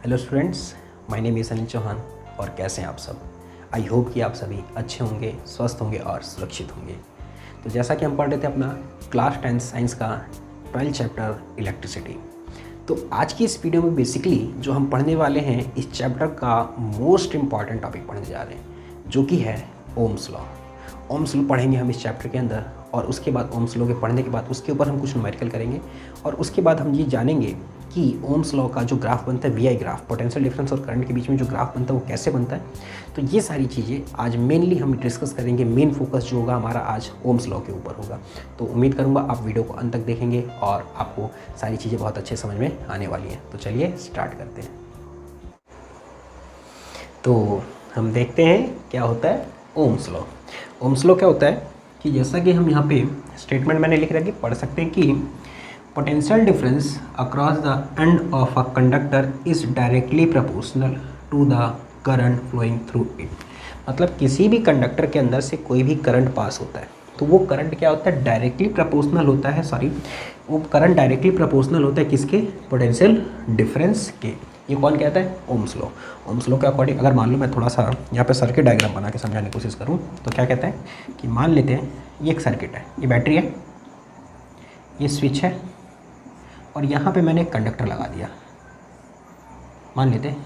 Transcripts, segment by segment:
Hello students, my name is Anil Chauhan. और कैसे हैं आप सब? आई होप कि आप सभी अच्छे होंगे, स्वस्थ होंगे और सुरक्षित होंगे। तो जैसा कि हम पढ़ रहे थे अपना क्लास 10 साइंस का 12 चैप्टर इलेक्ट्रिसिटी। तो आज की इस वीडियो में बेसिकली जो हम पढ़ने वाले हैं इस चैप्टर का मोस्ट इम्पॉर्टेंट टॉपिक पढ़ने जा रहे हैं, जो कि है ओम्स लॉ। ओम्स लॉ पढ़ेंगे हम इस चैप्टर के अंदर, और उसके बाद ओम्स लॉ के पढ़ने के बाद उसके ऊपर हम कुछ न्यूमेरिकल करेंगे, और उसके बाद हम ये जानेंगे कि ओम्स लॉ का जो ग्राफ बनता है वीआई ग्राफ, पोटेंशियल डिफरेंस और करंट के बीच में जो ग्राफ बनता है वो कैसे बनता है। तो ये सारी चीज़ें आज मेनली हम डिस्कस करेंगे। मेन फोकस जो होगा हमारा आज ओम्स लॉ के ऊपर होगा। तो उम्मीद करूँगा आप वीडियो को अंत तक देखेंगे और आपको सारी चीज़ें बहुत अच्छे समझ में आने वाली हैं। तो चलिए स्टार्ट करते हैं। तो हम देखते हैं क्या होता है ओम्स लॉ। ओम्स लॉ क्या होता है कि जैसा कि हम यहाँ पे स्टेटमेंट मैंने लिख रखा है, पढ़ सकते हैं कि potential difference across the end of a conductor is directly proportional to the current flowing through it। मतलब किसी भी कंडक्टर के अंदर से कोई भी करंट पास होता है तो वो करंट क्या होता है, डायरेक्टली प्रोपोर्शनल होता है। वो करंट डायरेक्टली प्रोपोर्शनल होता है किसके? पोटेंशियल डिफरेंस के। ये कौन कहता है? Ohm's law. ओम्स लॉ के अकॉर्डिंग अगर मान लो मैं थोड़ा सा यहाँ पे सर्किट डायग्राम बना के समझाने की कोशिश करूँ तो क्या कहता है कि मान लेते हैं ये एक सर्किट है, ये बैटरी है, ये स्विच है, और यहाँ पे मैंने एक कंडक्टर लगा दिया मान लेते हैं,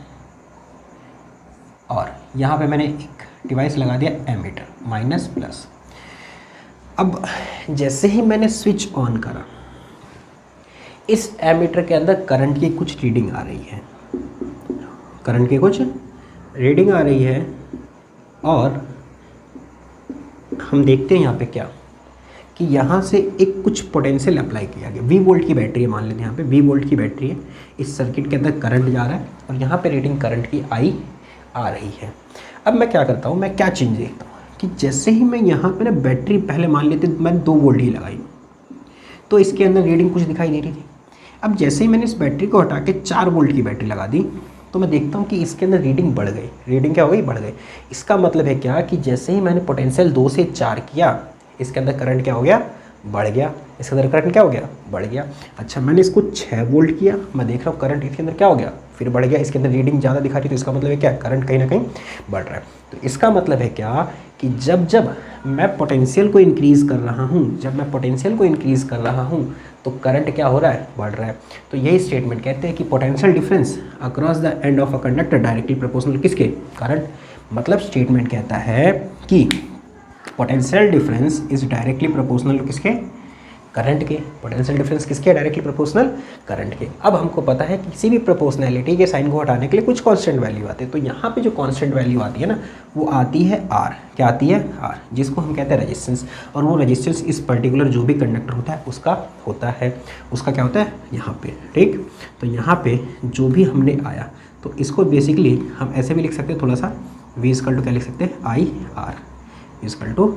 और यहाँ पे मैंने एक डिवाइस लगा दिया एमीटर माइनस प्लस। अब जैसे ही मैंने स्विच ऑन करा, इस एमीटर के अंदर करंट की कुछ रीडिंग आ रही है, करंट की कुछ रीडिंग आ रही है, और हम देखते हैं यहाँ पे क्या कि यहाँ से एक कुछ पोटेंशियल अप्लाई किया गया। वी वोल्ट की बैटरी है, मान लेते हैं यहाँ पे वी वोल्ट की बैटरी है, इस सर्किट के अंदर करंट जा रहा है और यहाँ पे रीडिंग करंट की आई आ रही है। अब मैं क्या करता हूँ, मैं क्या चेंज देखता हूँ कि जैसे ही मैं यहाँ पे ना बैटरी, पहले मान लेते मैंने 2 वोल्ट ही लगाई तो इसके अंदर रीडिंग कुछ दिखाई दे रही थी। अब जैसे ही मैंने इस बैटरी को हटा के 4 वोल्ट की बैटरी लगा दी तो मैं देखता हूँ कि इसके अंदर रीडिंग बढ़ गई। रीडिंग क्या हो गई? बढ़ गई। इसका मतलब है क्या कि जैसे ही मैंने पोटेंशियल 2 से 4 किया, इसके अंदर करंट क्या हो गया? बढ़ गया। इसके अंदर करंट क्या हो गया? बढ़ गया। अच्छा, मैंने इसको 6 वोल्ट किया, मैं देख रहा हूँ करंट इसके अंदर क्या हो गया? फिर बढ़ गया। इसके अंदर रीडिंग ज़्यादा दिखा रही, तो इसका मतलब है क्या? करंट कहीं ना कहीं बढ़ रहा है। तो इसका मतलब है क्या कि जब जब मैं पोटेंशियल को इंक्रीज़ कर रहा हूँ, तो करंट क्या हो रहा है? बढ़ रहा है। तो यही स्टेटमेंट कहते हैं कि potential difference across the end of a conductor directly proportional किसके? करंट। मतलब स्टेटमेंट कहता है कि potential difference is directly proportional किसके? करंट के। पोटेंशियल डिफरेंस किसके? डायरेक्टली प्रोपोर्शनल करंट के। अब हमको पता है कि किसी भी प्रोपोर्शनैलिटी के साइन को हटाने के लिए कुछ कांस्टेंट वैल्यू आते हैं। तो यहाँ पे जो कांस्टेंट वैल्यू आती है ना, वो आती है आर। क्या आती है? आर, जिसको हम कहते हैं रेजिस्टेंस। और वो रेजिस्टेंस इस पर्टिकुलर जो भी कंडक्टर होता है उसका होता है, उसका क्या होता है? यहाँ पे। ठीक, तो यहाँ पे जो भी हमने आया तो इसको बेसिकली हम ऐसे भी लिख सकते हैं, थोड़ा सा वी इक्वल टू क्या लिख सकते हैं? I R equal to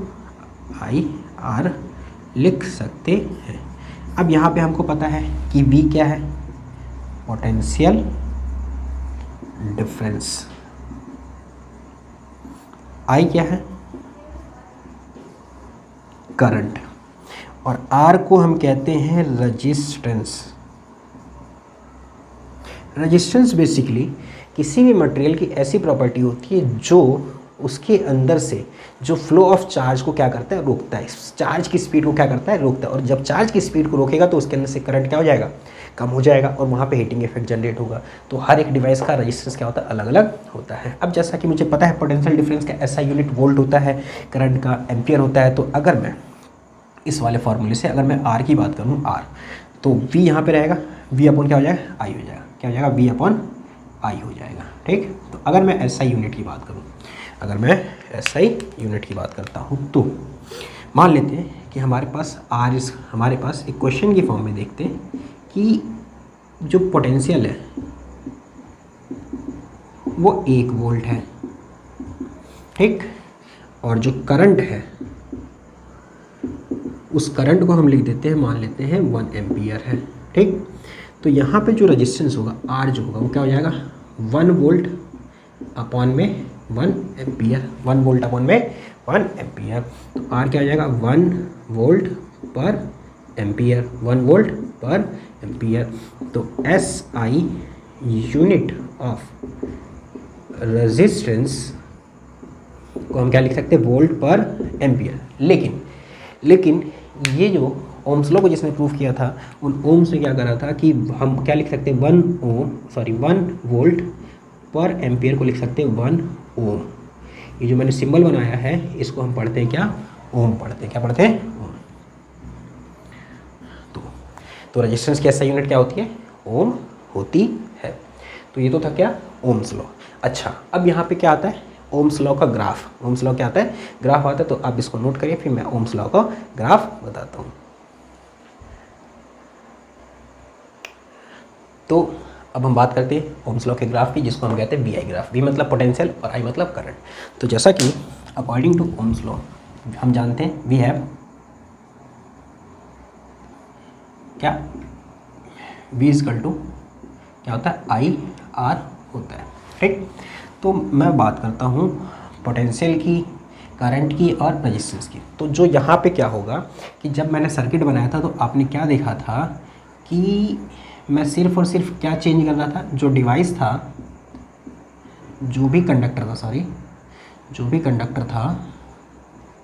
I R लिख सकते हैं। अब यहाँ पे हमको पता है कि V क्या है? Potential difference. I क्या है? करंट। और R को हम कहते हैं रेजिस्टेंस। रेजिस्टेंस बेसिकली किसी भी मटेरियल की ऐसी प्रॉपर्टी होती है जो उसके अंदर से जो फ्लो ऑफ चार्ज को क्या करता है? रोकता है। चार्ज की स्पीड को क्या करता है? रोकता है। और जब चार्ज की स्पीड को रोकेगा तो उसके अंदर से करंट क्या हो जाएगा? कम हो जाएगा, और वहाँ पे हीटिंग इफेक्ट जनरेट होगा। तो हर एक डिवाइस का रेजिस्टेंस क्या होता है? अलग अलग होता है। अब जैसा कि मुझे पता है पोटेंशियल डिफरेंस का SI यूनिट वोल्ट होता है, करंट का एम्पियर होता है। तो अगर मैं इस वाले फॉर्मूले से अगर मैं R की बात करूँ, R, तो V यहाँ पे रहेगा, V अपॉन क्या हो जाएगा? I हो जाएगा। क्या हो जाएगा? V अपॉन I हो जाएगा। ठीक, तो अगर मैं SI यूनिट की बात करूँ, अगर मैं SI यूनिट की बात करता हूँ तो मान लेते हैं कि हमारे पास हमारे पास एक क्वेश्चन की फॉर्म में देखते हैं कि जो पोटेंशियल है वो 1 वोल्ट है। ठीक, और जो करंट है उस करंट को हम लिख देते हैं, मान लेते हैं 1 एम्पियर है। ठीक, तो यहाँ पे जो रेजिस्टेंस होगा R जो होगा वो क्या हो जाएगा? 1 वोल्ट अपॉन में 1 एम्पियर। 1 वोल्ट अपॉन में 1 एम्पियर। तो R क्या आ जाएगा? 1 वोल्ट पर एम्पियर। 1 वोल्ट पर एम्पियर। तो SI यूनिट ऑफ रेजिस्टेंस को हम क्या लिख सकते हैं, वोल्ट पर एम्पियर। लेकिन ये जो ओम्स लॉ को जिसने प्रूव किया था, उन ओम से क्या करा था कि हम क्या लिख सकते हैं, 1 वोल्ट पर एम्पियर को लिख सकते हैं 1 ओम। ये जो मैंने सिंबल बनाया है इसको हम पढ़ते हैं क्या, ओम पढ़ते हैं। क्या पढ़ते हैं, ओम। तो रेजिस्टेंस की ऐसा यूनिट क्या होती है, ओम होती है। तो ये तो था क्या, ओम्स लॉ। अच्छा, अब यहाँ पे क्या आता है, ओम्स लॉ का ग्राफ। ओम्स लॉ क्या आता है, ग्राफ आता है। तो आप इसको नोट करिए, फिर मैं ओम्स लॉ का ग्राफ बताता हूँ। तो अब हम बात करते हैं ओम्स लॉ के ग्राफ की, जिसको हम कहते हैं वी आई ग्राफ। वी मतलब पोटेंशियल और आई मतलब करंट। तो जैसा कि अकॉर्डिंग टू ओम्स लॉ हम जानते हैं वी हैव क्या, वी इजकल टू क्या होता है, आई आर होता है, ठीक। तो मैं बात करता हूँ पोटेंशियल की, करंट की और रेजिस्टेंस की। तो जो यहाँ पे क्या होगा कि जब मैंने सर्किट बनाया था तो आपने क्या देखा था कि मैं सिर्फ और सिर्फ क्या चेंज कर रहा था, जो डिवाइस था, जो भी कंडक्टर था,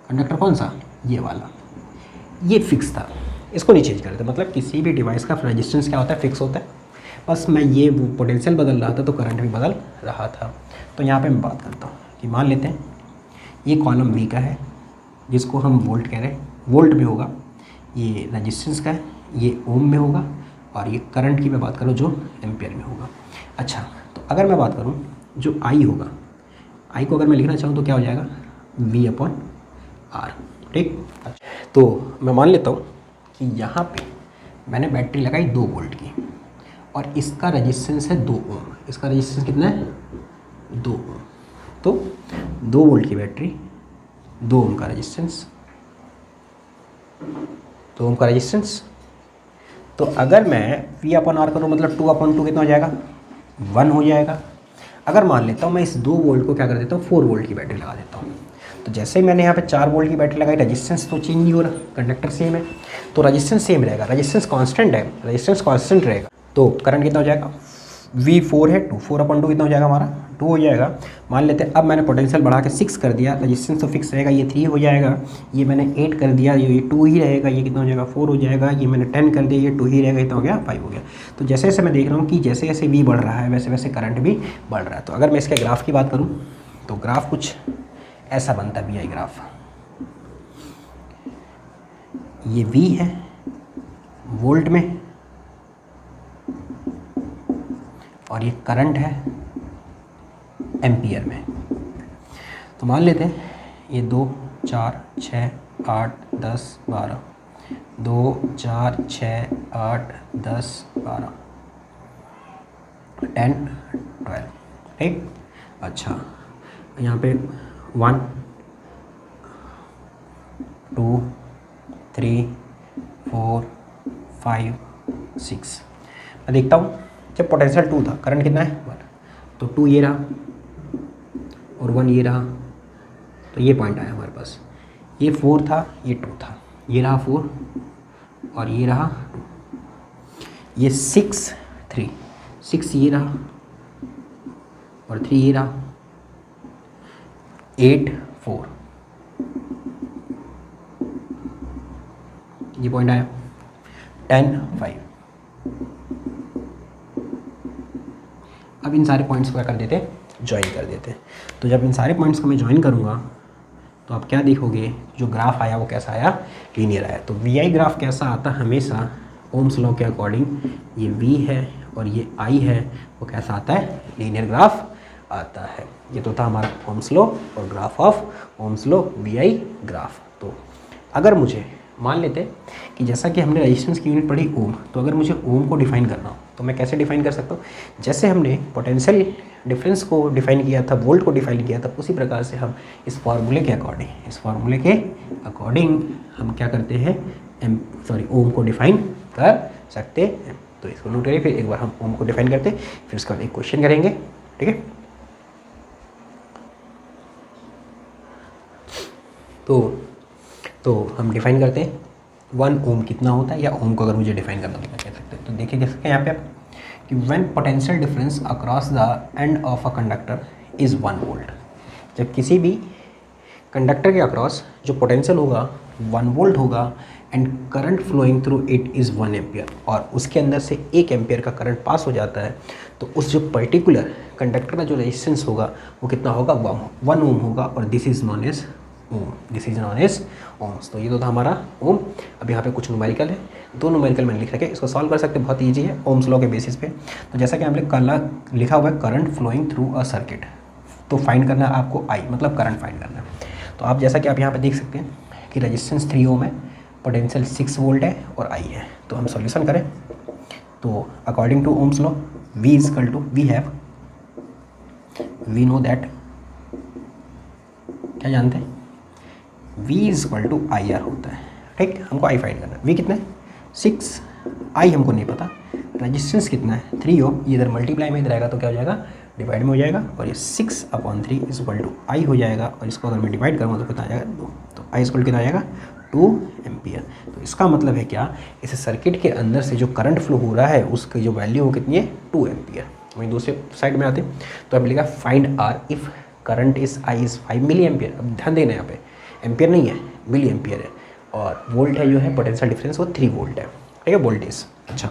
कंडक्टर कौन सा, ये वाला, ये फिक्स था, इसको नहीं चेंज कर रहे थे। मतलब किसी भी डिवाइस का रेजिस्टेंस क्या होता है, फिक्स होता है। बस मैं ये वो पोटेंशियल बदल रहा था तो करंट भी बदल रहा था। तो यहाँ पे मैं बात करता हूँ कि मान लेते हैं ये कॉलम वी का है, जिसको हम वोल्ट कह रहे हैं, वोल्ट में होगा। ये रेजिस्टेंस का है, ये ओम में होगा। और ये करंट की मैं बात करूँ जो एम्पियर में होगा। अच्छा, तो अगर मैं बात करूँ जो आई होगा, आई को अगर मैं लिखना चाहूँ तो क्या हो जाएगा, वी अपॉन आर, ठीक। अच्छा, तो मैं मान लेता हूँ कि यहाँ पे मैंने बैटरी लगाई 2 वोल्ट की और इसका रेजिस्टेंस है 2 ओम। इसका रेजिस्टेंस कितना है, 2 ओम। तो 2 वोल्ट की बैटरी, 2 ओम का रेजिस्टेंस, 2 ओम का रेजिस्टेंस। तो अगर मैं V अपॉन आर करूँ मतलब 2/2 कितना हो जाएगा, 1 हो जाएगा। अगर मान लेता हूँ मैं इस 2 वोल्ट को क्या कर देता हूँ, 4 वोल्ट की बैटरी लगा देता हूँ। तो जैसे ही मैंने यहाँ पे 4 वोल्ट की बैटरी लगाई, रेजिस्टेंस तो चेंज नहीं हो रहा, कंडक्टर सेम है, तो रेजिस्टेंस सेम रहेगा, रेजिस्टेंस कांस्टेंट है, रेजिस्टेंस कांस्टेंट रहेगा। तो करंट कितना हो जाएगा, V4 है 2, 4/2 कितना हो जाएगा हमारा, 2 हो जाएगा। मान लेते हैं अब मैंने पोटेंशियल बढ़ा के 6 कर दिया, रेजिस्टेंस तो फिक्स रहेगा, ये 3 हो जाएगा। ये मैंने 8 कर दिया, ये 2 ही रहेगा, ये कितना हो जाएगा, 4 हो जाएगा। ये मैंने 10 कर दिया, ये 2 ही रहेगा, इतना हो गया 5 हो गया। तो जैसे जैसे मैं देख रहा हूँ कि जैसे जैसे V बढ़ रहा है वैसे वैसे करंट भी बढ़ रहा है। तो अगर मैं इसके ग्राफ की बात करूँ तो ग्राफ कुछ ऐसा बनता है, VI ग्राफ। ये V है वोल्ट में और ये करंट है एम्पियर में। तो मान लेते हैं ये 2 4 6 8 10 12, 2 4 6 8 10 12 10 12, ठीक। अच्छा, यहाँ पे 1 2 3 4 5 6। मैं देखता हूँ जब पोटेंशियल 2 था, करंट कितना है 1, तो 2 ये रहा और 1 ये रहा, तो ये पॉइंट आया हमारे पास। ये 4 था, ये 2 था, ये रहा 4 और ये रहा 2। ये 6 3, 6 ये रहा और 3 ये रहा, 8 4, ये पॉइंट आया, 10 5। अब इन सारे पॉइंट्स को क्या कर देते, ज्वाइन कर देते। तो जब इन सारे पॉइंट्स को मैं ज्वाइन करूँगा तो आप क्या देखोगे, जो ग्राफ आया वो कैसा आया, लीनियर आया। तो वी आई ग्राफ कैसा आता है हमेशा ओम्स लॉ के अकॉर्डिंग, ये V है और ये I है, वो कैसा आता है, लीनियर ग्राफ आता है। ये तो था हमारा ओम्स लॉ और graph of Ohm's law, VI graph. तो अगर मुझे मान लेते कि जैसा कि हमने रेजिस्टेंस की यूनिट पढ़ी ओम, तो अगर मुझे ओम को डिफाइन करना हो तो मैं कैसे डिफाइन कर सकता हूँ, जैसे हमने पोटेंशियल डिफरेंस को डिफाइन किया था, वोल्ट को डिफाइन किया था, उसी प्रकार से हम इस फार्मूले के अकॉर्डिंग हम क्या करते हैं, ओम को डिफाइन कर सकते हैं। तो इसको नोट करिए, फिर एक बार हम ओम को डिफाइन करते हैं, फिर उसके बाद एक क्वेश्चन करेंगे, ठीक है। तो हम डिफाइन करते हैं 1 ओम कितना होता है, या ओम को अगर मुझे डिफाइन करना तो क्या कह सकते हैं। तो देखिए कैसे यहाँ पे आप कि when potential difference across the end of a conductor is 1 volt, जब किसी भी कंडक्टर के अक्रॉस जो पोटेंशियल होगा 1 वोल्ट होगा and current flowing through it is 1 ampere, और उसके अंदर से 1 एम्पियर का करंट पास हो जाता है, तो उस जो पर्टिकुलर कंडक्टर का जो रेजिस्टेंस होगा वो कितना होगा, 1 ओम होगा, और this is known as ohm, this is known as ohms. तो ये तो था हमारा ओम। अब यहाँ पे कुछ न्यूमेरिकल है, 2 न्यूमेरिकल मैंने लिख रखे, इसको सॉल्व कर सकते, बहुत ईजी है ओम्स लॉ के बेसिस पे। तो जैसा कि हमने कल लिखा हुआ है current flowing through a circuit, तो फाइंड करना है आपको आई, मतलब करंट फाइंड करना है। तो आप जैसा कि आप यहाँ पे देख सकते हैं कि रेजिस्टेंस 3 ओम है, पोटेंशियल 6 वोल्ट है और आई है। तो हम सॉल्यूशन करें तो according to Ohm's law V is equal to we know that, क्या जानते हैं, V is equal to I R होता है, ठीक। हमको आई फाइंड करना है, V कितना है 6, आई हमको नहीं पता, रेजिस्टेंस कितना है 3 ओम, ये इधर मल्टीप्लाई में इधर आएगा तो क्या हो जाएगा, डिवाइड में हो जाएगा, और ये 6/3 इज इक्वल टू आई हो जाएगा, और इसको अगर मैं डिवाइड करूँगा तो कितना आ जाएगा 2, तो आई इज इक्वल कितना आ जाएगा 2 एम्पियर। तो इसका मतलब है क्या, इस सर्किट के अंदर से जो करंट फ्लो हो रहा है उसकी जो वैल्यू हो कितनी है 2 एम्पियर। वहीं दूसरे साइड में आते हैं तो अब मिलेगा find R if current is I is 5 milliampere. अब ध्यान देना यहाँ पे एम्पियर नहीं है, मिली एम्पियर है, और वोल्ट है जो है पोटेंशियल डिफरेंस वो 3 वोल्ट है, ठीक है, वोल्टेज। अच्छा,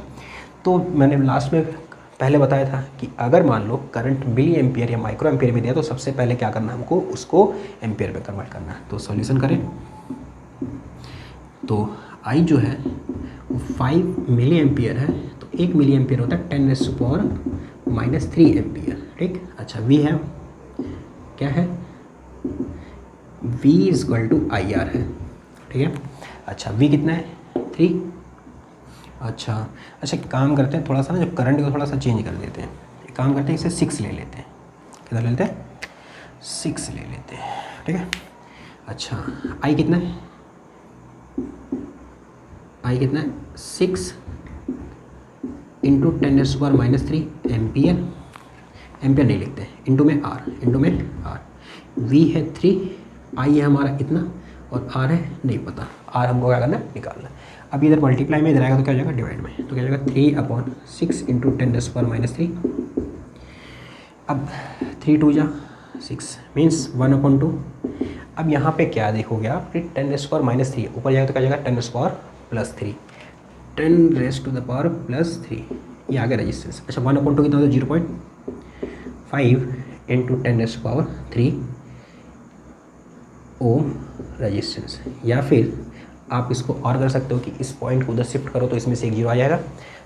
तो मैंने लास्ट में पहले बताया था कि अगर मान लो करंट मिली एम्पियर या माइक्रो एम्पियर में दिया तो सबसे पहले क्या करना है, हमको उसको एम्पियर में कन्वर्ट करना है। तो सॉल्यूशन करें तो आई जो है वो 5 मिली एम्पियर है, तो 1 मिली एम्पियर होता है 10⁻³ एम्पियर, ठीक। अच्छा, वी है क्या है, V is equal to I R है, ठीक है। अच्छा, V कितना है 3। अच्छा, काम करते हैं थोड़ा सा ना, जब करंट को थोड़ा सा चेंज कर देते हैं, एक काम करते हैं इसे 6 ले लेते हैं, कितना ले लेते हैं 6 ले लेते हैं, ठीक है। अच्छा, आई कितना है, आई कितना है 6 इंटू 10⁻³ एम्पियर, एम्पियर नहीं लिखते, इंटू में आर, वी है 3, आई है हमारा इतना, और आर है नहीं पता, आर हमको क्या करना है निकालना। अब इधर मल्टीप्लाई में इधर आएगा तो क्या हो जाएगा डिवाइड में, तो क्या हो जाएगा 3/6 इंटू 10⁻³। अब 3 2 जा 6 मीन्स 1/2। अब यहाँ पे क्या देखोगे आप कि 10⁻³ ऊपर जाएगा तो क्या जाएगा 10⁻+3, 10⁻+3, ये आ गया रेजिस्टेंस। अच्छा, 1/2 कितना होता है 0.5 इंटू 10⁻³ ओम रेजिस्टेंस। या फिर आप इसको और कर सकते हो कि इस पॉइंट को उधर शिफ्ट करो तो इसमें से एक 0 आ जाएगा,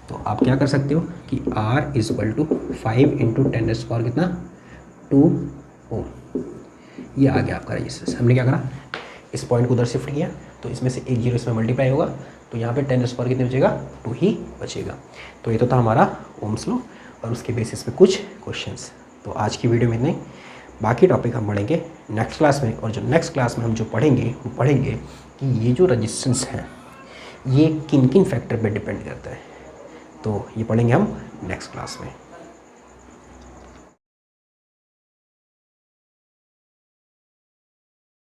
तो आप क्या कर सकते हो कि R is equal to 5 into 10⁻² कितना 2 ओम, ये आ गया आपका रेजिस्टेंस। हमने क्या करा, इस पॉइंट को उधर शिफ्ट किया तो इसमें से एक 0 इसमें मल्टीप्लाई होगा, तो यहाँ पे 10⁻² कितने बचेगा 2 ही बचेगा। तो ये तो था हमारा ओम्स लॉ और उसके बेसिस पे कुछ क्वेश्चंस। तो आज की वीडियो में इतने, बाकी टॉपिक हम पढ़ेंगे नेक्स्ट क्लास में, और जो नेक्स्ट क्लास में हम जो पढ़ेंगे वो पढ़ेंगे कि ये जो रेजिस्टेंस है ये किन किन फैक्टर पे डिपेंड करता है, तो ये पढ़ेंगे हम नेक्स्ट क्लास में।